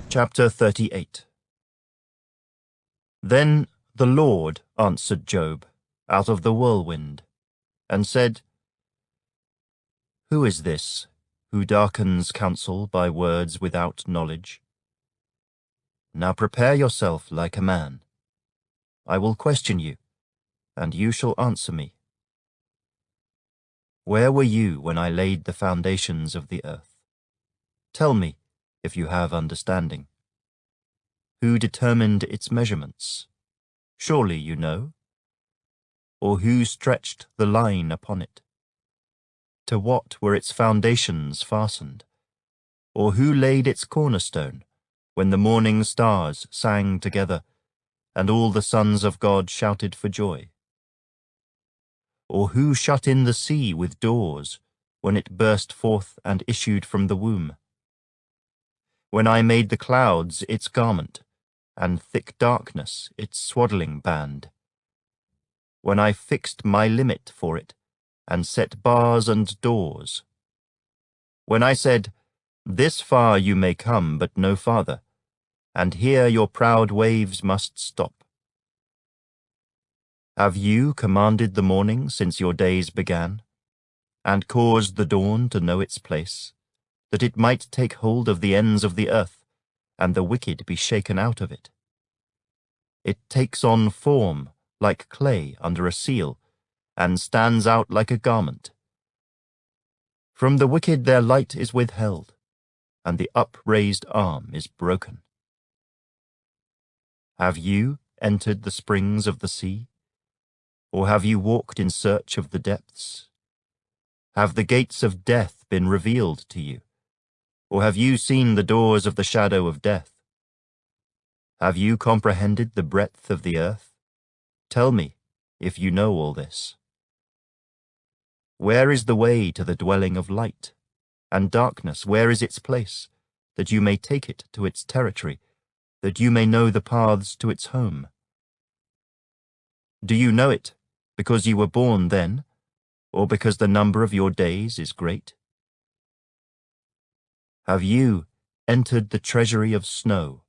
Chapter 38. Then the Lord answered Job out of the whirlwind, and said, Who is this who darkens counsel by words without knowledge? Now prepare yourself like a man. I will question you, and you shall answer me. Where were you when I laid the foundations of the earth? Tell me, if you have understanding. Who determined its measurements? Surely you know. Or who stretched the line upon it? To what were its foundations fastened? Or who laid its cornerstone, when the morning stars sang together, and all the sons of God shouted for joy? Or who shut in the sea with doors, when it burst forth and issued from the womb? When I made the clouds its garment, and thick darkness its swaddling band. When I fixed my limit for it, and set bars and doors. When I said, This far you may come, but no farther, and here your proud waves must stop. Have you commanded the morning since your days began, and caused the dawn to know its place, that it might take hold of the ends of the earth, and the wicked be shaken out of it? It takes on form like clay under a seal, and stands out like a garment. From the wicked their light is withheld, and the upraised arm is broken. Have you entered the springs of the sea? Or have you walked in search of the depths? Have the gates of death been revealed to you? Or have you seen the doors of the shadow of death? Have you comprehended the breadth of the earth? Tell me, if you know all this. Where is the way to the dwelling of light? And darkness, where is its place, that you may take it to its territory, that you may know the paths to its home? Do you know it because you were born then, or because the number of your days is great? Have you entered the treasury of snow,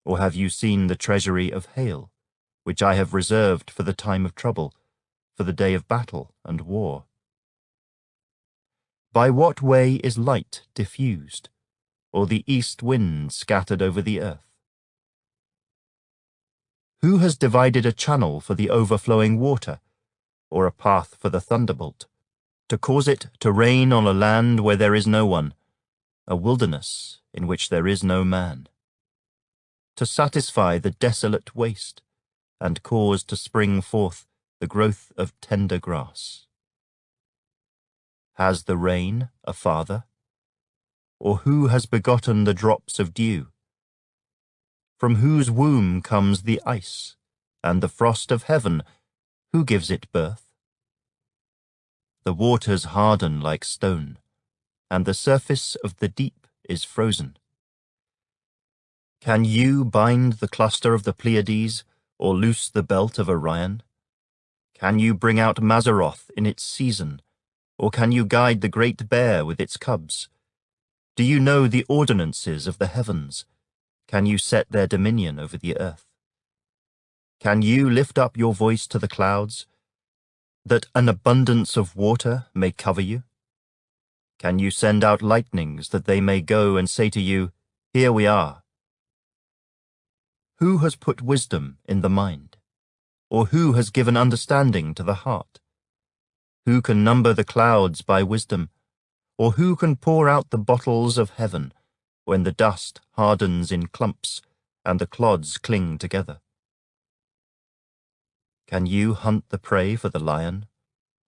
or have you seen the treasury of hail, which I have reserved for the time of trouble, for the day of battle and war? By what way is light diffused, or the east wind scattered over the earth? Who has divided a channel for the overflowing water, or a path for the thunderbolt, to cause it to rain on a land where there is no one, a wilderness in which there is no man? To satisfy the desolate waste, and cause to spring forth the growth of tender grass? Has the rain a father? Or who has begotten the drops of dew? From whose womb comes the ice, and the frost of heaven, who gives it birth? The waters harden like stone, and the surface of the deep is frozen. Can you bind the cluster of the Pleiades, or loose the belt of Orion? Can you bring out Mazzaroth in its season, or can you guide the great bear with its cubs? Do you know the ordinances of the heavens? Can you set their dominion over the earth? Can you lift up your voice to the clouds, that an abundance of water may cover you? Can you send out lightnings that they may go and say to you, Here we are? Who has put wisdom in the mind? Or who has given understanding to the heart? Who can number the clouds by wisdom? Or who can pour out the bottles of heaven, when the dust hardens in clumps and the clods cling together? Can you hunt the prey for the lion,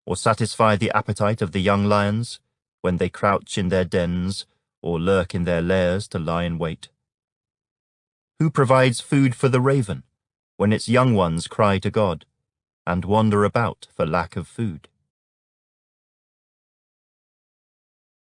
or satisfy the appetite of the young lions, when they crouch in their dens or lurk in their lairs to lie in wait? Who provides food for the raven, when its young ones cry to God, and wander about for lack of food?